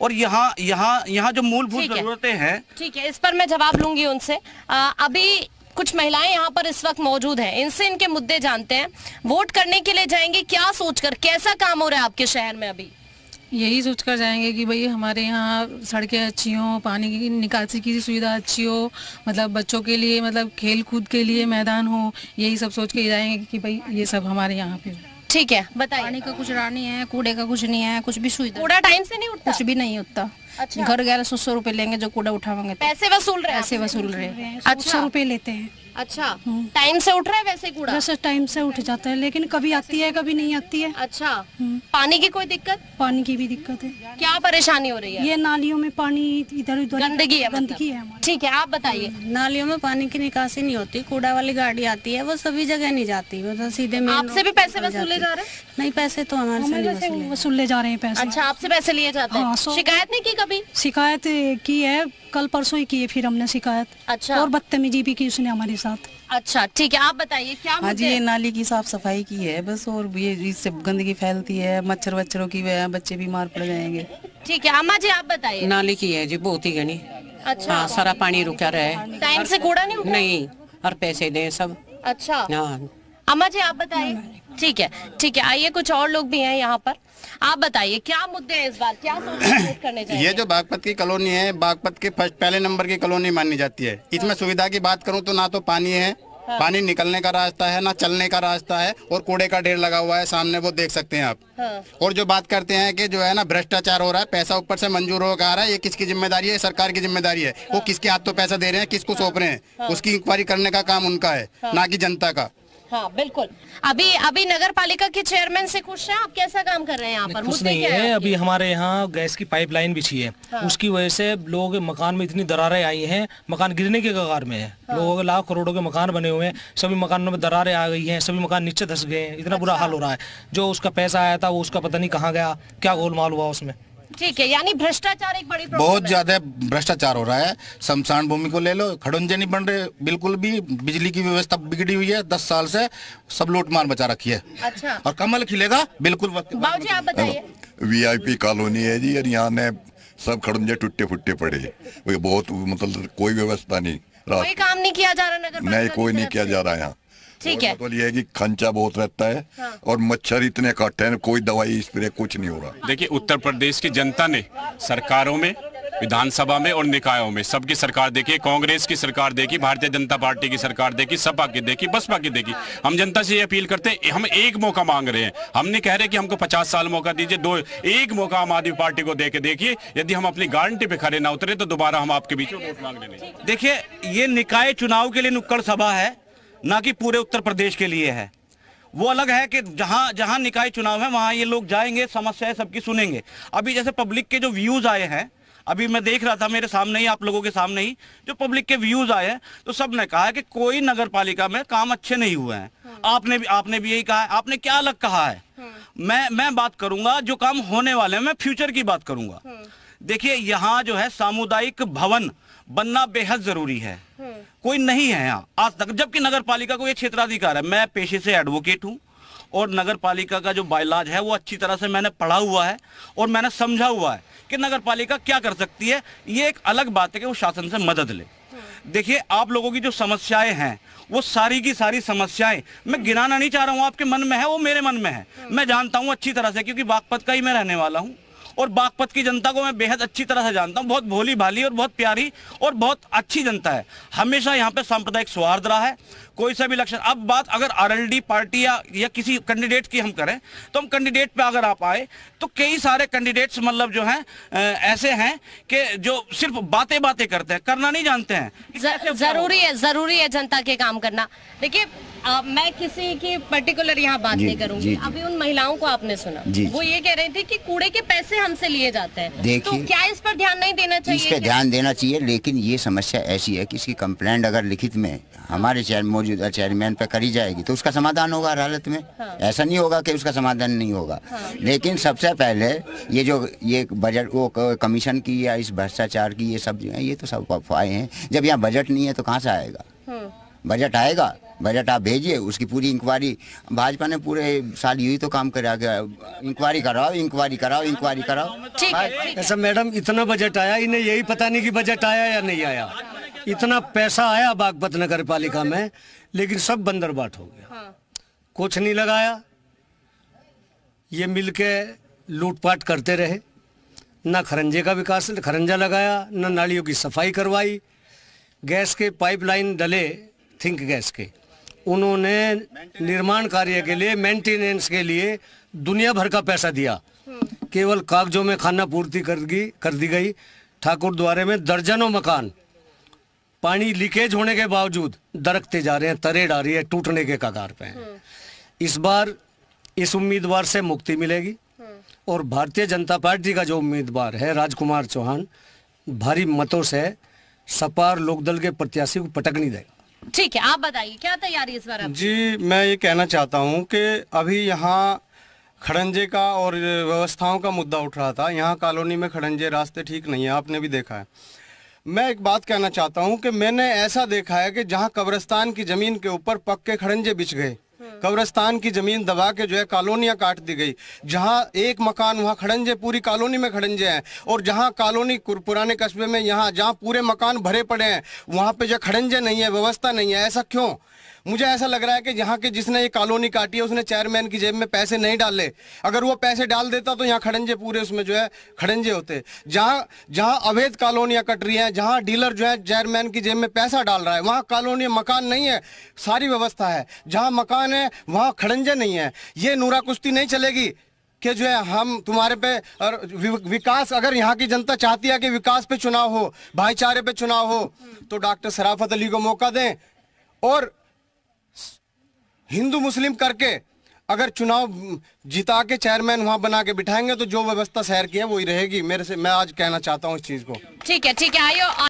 और यहाँ जो मूलभूत जरूरतें हैं, ठीक है, इस पर मैं जवाब लूंगी उनसे। अभी कुछ महिलाएं यहाँ पर इस वक्त मौजूद हैं, इनसे इनके मुद्दे जानते हैं। वोट करने के लिए जाएंगे क्या सोचकर, कैसा काम हो रहा है आपके शहर में? अभी यही सोचकर जाएंगे कि भाई हमारे यहाँ सड़कें अच्छी हों, पानी की निकासी की सुविधा अच्छी हो, मतलब बच्चों के लिए, मतलब खेल कूद के लिए मैदान हो, यही सब सोच के जाएंगे कि भाई ये सब हमारे यहाँ पे। ठीक है, बताइए। पानी का कुछ नहीं है, कूड़े का कुछ नहीं है, कुछ भी सुविधा। कूड़ा टाइम से नहीं उठता? कुछ भी नहीं उठता। अच्छा। घर 1100 रुपए लेंगे जो कूड़ा उठावेंगे। पैसे वसूल रहे हैं? पैसे वसूल रहे हैं। अच्छा। 100 रुपए लेते हैं। अच्छा, टाइम से उठ रहा है वैसे कूड़ा? वैसे टाइम से उठ जाता है, लेकिन कभी आती है कभी नहीं आती है। अच्छा, पानी की कोई दिक्कत? पानी की भी दिक्कत है। क्या परेशानी हो रही है? ये नालियों में पानी इधर उधर गंदगी है, गंदगी है। ठीक है, आप बताइए। नालियों में पानी की निकासी नहीं होती, कूड़ा वाली गाड़ी आती है, वो सभी जगह नहीं जाती, वो तो सीधे में। आपसे भी पैसे वसूले जा रहे हैं? नहीं, पैसे तो हमारे से वसूले जा रहे हैं पैसे। अच्छा, आपसे पैसे लिए जाते हैं? शिकायत नहीं की कभी? शिकायत की है, कल परसों ही की है फिर हमने शिकायत। अच्छा। और बदतमीजी भी की उसने हमारे साथ। अच्छा, ठीक है, आप बताइए क्या? हाँ जी, ये नाली की साफ सफाई की है बस, और ये इससे गंदगी फैलती है, मच्छर वच्छरों की वजह बच्चे बीमार पड़ जाएंगे। ठीक है, अम्मा जी आप बताइए। नाली की है जी, बहुत ही घनी। अच्छा। हाँ, सारा पानी रुका रहे। टाइम से कूड़ा नहीं उठा? नहीं, और पैसे दें सब। अच्छा। हाँ, अम्मा जी आप बताइए। ठीक है, ठीक है, आइए कुछ और लोग भी हैं यहाँ पर। आप बताइए क्या मुद्दे हैं इस बार, क्या वोट करने जाएंगे? ये जो बागपत की कॉलोनी है, बागपत के पहले नंबर की कॉलोनी मानी जाती है। इसमें सुविधा की बात करूं तो ना तो पानी है, पानी निकलने का रास्ता है, ना चलने का रास्ता है, और कूड़े का ढेर लगा हुआ है सामने, वो देख सकते हैं आप। और जो बात करते हैं कि जो है ना भ्रष्टाचार हो रहा है, पैसा ऊपर से मंजूर होकर आ रहा है, ये किसकी जिम्मेदारी है? सरकार की जिम्मेदारी है। वो किसके हाथों पैसा दे रहे हैं, किसको सौंप रहे हैं, उसकी इंक्वायरी करने का काम उनका है, ना कि जनता का। हाँ बिल्कुल। अभी नगर पालिका के चेयरमैन से खुश हैं आप? कैसा काम कर रहे हैं यहाँ पर? कुछ नहीं है, अभी हमारे यहाँ गैस की पाइपलाइन बिछी है। हाँ। उसकी वजह से लोगों के मकान में इतनी दरारें आई हैं, मकान गिरने के कगार में है। हाँ। लोगों के लाख करोड़ों के मकान बने हुए हैं, सभी मकानों में दरारें आ गई हैं, सभी मकान नीचे धंस गए हैं, इतना बुरा हाल हो रहा है। जो उसका पैसा आया था वो उसका पता नहीं कहाँ गया, क्या गोलमाल हुआ उसमें। ठीक है, यानी भ्रष्टाचार एक बड़ी बहुत ज्यादा भ्रष्टाचार हो रहा है। शमशान भूमि को ले लो, खड़ंजे नहीं बन रहे बिल्कुल भी, बिजली की व्यवस्था बिगड़ी हुई है, 10 साल से सब लूट मार मचा रखी है। अच्छा। और कमल खिलेगा बिल्कुल वक्त। बाबूजी आप बताइए। VIP कॉलोनी है जी, और यहाँ ने सब खड़ंजे टूटे फुट्टे पड़े, बहुत मतलब कोई व्यवस्था नहीं, कोई काम नहीं किया जा रहा नगर पालिका? नहीं, कोई नहीं किया जा रहा है यहाँ। ठीक है, तो ये है कि खंचा बहुत रहता है। हाँ। और मच्छर इतने इकट्ठे हैं, कोई दवाई स्प्रे कुछ नहीं हो रहा। देखिए, उत्तर प्रदेश की जनता ने सरकारों में, विधानसभा में और निकायों में सबकी सरकार देखी, कांग्रेस की सरकार देखी, भारतीय जनता पार्टी की सरकार देखी, सपा की देखी, बसपा की देखी। हम जनता से ये अपील करते हैं, हम एक मौका मांग रहे हैं। हम नहीं कह रहे कि हमको 50 साल मौका दीजिए, एक मौका आम आदमी पार्टी को देके देखिए। यदि हम अपनी गारंटी पे खड़े ना उतरे तो दोबारा हम आपके बीच में वोट मांगने नहीं। देखिए, ये निकाय चुनाव के लिए नुक्कड़ सभा है, ना कि पूरे उत्तर प्रदेश के लिए है। वो अलग है कि जहां निकाय चुनाव है वहां ये लोग जाएंगे, समस्याएं सबकी सुनेंगे। अभी जैसे पब्लिक के जो व्यूज आए हैं, अभी मैं देख रहा था मेरे सामने ही, आप लोगों के सामने ही जो पब्लिक के व्यूज आए हैं, तो सब ने कहा है कि कोई नगर पालिका में काम अच्छे नहीं हुए हैं। आपने भी यही कहा है। आपने क्या अलग कहा है? मैं बात करूंगा जो काम होने वाले हैं, मैं फ्यूचर की बात करूंगा। देखिए, यहाँ जो है सामुदायिक भवन बनना बेहद जरूरी है, कोई नहीं है यहाँ आज तक, जबकि नगर पालिका को ये क्षेत्राधिकार है। मैं पेशे से एडवोकेट हूँ, और नगर पालिका का जो बायलॉज है वो अच्छी तरह से मैंने पढ़ा हुआ है, और मैंने समझा हुआ है कि नगर पालिका क्या कर सकती है। ये एक अलग बात है कि वो शासन से मदद ले। देखिए, आप लोगों की जो समस्याएं हैं, वो सारी की सारी समस्याएं मैं गिनाना नहीं चाह रहा हूँ, आपके मन में है, वो मेरे मन में है, मैं जानता हूँ अच्छी तरह से, क्योंकि बागपत का ही मैं रहने वाला हूँ, और बागपत की जनता को मैं बेहद अच्छी तरह से जानता हूँ। बहुत भोली भाली और बहुत प्यारी और बहुत अच्छी जनता है। हमेशा यहाँ पे सांप्रदायिक सौहार्द रहा है, कोई सा भी लक्षण। अब बात अगर RLD पार्टी या किसी कैंडिडेट की हम करें, तो हम कैंडिडेट पे अगर आप आए तो कई सारे कैंडिडेट्स मतलब जो हैं ऐसे हैं कि जो सिर्फ बातें करते हैं, करना नहीं जानते हैं। जरूरी है जनता के काम करना। देखिए, मैं किसी की पर्टिकुलर यहाँ बात नहीं करूंगी। अभी उन महिलाओं को आपने सुना, वो ये कह रही थी कि कूड़े के पैसे हमसे लिए जाते हैं, तो क्या इस पर ध्यान नहीं देना चाहिए? इस पर ध्यान देना चाहिए, लेकिन ये समस्या ऐसी है कि इसकी कंप्लेंट अगर लिखित में हमारे मौजूदा चेयरमैन पे करी जाएगी तो उसका समाधान होगा हर हालत में। हाँ। ऐसा नहीं होगा कि उसका समाधान नहीं होगा। हाँ। लेकिन सबसे पहले ये बजट, वो कमीशन की या इस भ्रष्टाचार की, ये सब जो है, ये तो सब अफवाहें हैं। जब यहाँ बजट नहीं है तो कहाँ से आएगा? बजट आएगा, बजट आप भेजिए, उसकी पूरी इंक्वायरी, भाजपा ने पूरे साल यही तो काम करा गया, इंक्वायरी कराओ इंक्वायरी कराओ इंक्वायरी कराओ। ऐसा मैडम इतना बजट आया, इन्हें यही पता नहीं कि बजट आया या नहीं आया। इतना पैसा आया बागपत नगर पालिका में, लेकिन सब बंदरबाट हो गया, कुछ नहीं लगाया। ये मिलके लूटपाट करते रहे, ना खरंजे का विकास, खरंजा लगाया, ना नालियों की सफाई करवाई। गैस के पाइपलाइन डले थिंक गैस के, उन्होंने निर्माण कार्य के लिए, मेंटेनेंस के लिए दुनिया भर का पैसा दिया, केवल कागजों में खाना पूर्ति कर दी गई। ठाकुर द्वारे में दर्जनों मकान पानी लीकेज होने के बावजूद दरकते जा रहे हैं, तरेड़ आ रही है, टूटने के कगार पे हैं। इस बार इस उम्मीदवार से मुक्ति मिलेगी और भारतीय जनता पार्टी का जो उम्मीदवार है राजकुमार चौहान, भारी मतों से सपा और लोकदल के प्रत्याशी को पटक नहीं देगा। ठीक है, आप बताइए क्या तैयारी इस बार आपकी? जी, मैं ये कहना चाहता हूँ कि अभी यहाँ खड़ंजे का और व्यवस्थाओं का मुद्दा उठ रहा था। यहाँ कॉलोनी में खड़ंजे रास्ते ठीक नहीं है, आपने भी देखा है। मैं एक बात कहना चाहता हूँ कि मैंने ऐसा देखा है कि जहाँ कब्रिस्तान की जमीन के ऊपर पक्के खड़ंजे बिछ गए, कब्रिस्तान की जमीन दबा के जो है कॉलोनियां काट दी गई। जहां एक मकान वहां खड़ंजे, पूरी कॉलोनी में खड़ंजे हैं। और जहां कॉलोनी पुराने कस्बे में यहाँ जहां पूरे मकान भरे पड़े हैं, वहां पे जो खड़ंजे नहीं है, व्यवस्था नहीं है। ऐसा क्यों? मुझे ऐसा लग रहा है कि यहाँ के जिसने ये कॉलोनी काटी है उसने चेयरमैन की जेब में पैसे नहीं डाले। अगर वो पैसे डाल देता तो यहाँ खड़ंजे पूरे उसमें जो है खड़ंजे होते। जहाँ अवैध कॉलोनियाँ कट रही हैं, जहाँ डीलर जो है चेयरमैन की जेब में पैसा डाल रहा है, वहाँ कॉलोनी मकान नहीं है, सारी व्यवस्था है। जहाँ मकान है वहाँ खड़ंजे नहीं है। ये नूरा कुश्ती नहीं चलेगी कि जो है हम तुम्हारे पे, और विकास, अगर यहाँ की जनता चाहती है कि विकास पे चुनाव हो, भाईचारे पे चुनाव हो, तो डॉक्टर शराफत अली को मौका दें और हिंदू मुस्लिम करके अगर चुनाव जिता के चेयरमैन वहां बना के बिठाएंगे तो जो व्यवस्था शहर की है वही रहेगी। मैं आज कहना चाहता हूँ इस चीज को। ठीक है, आइए।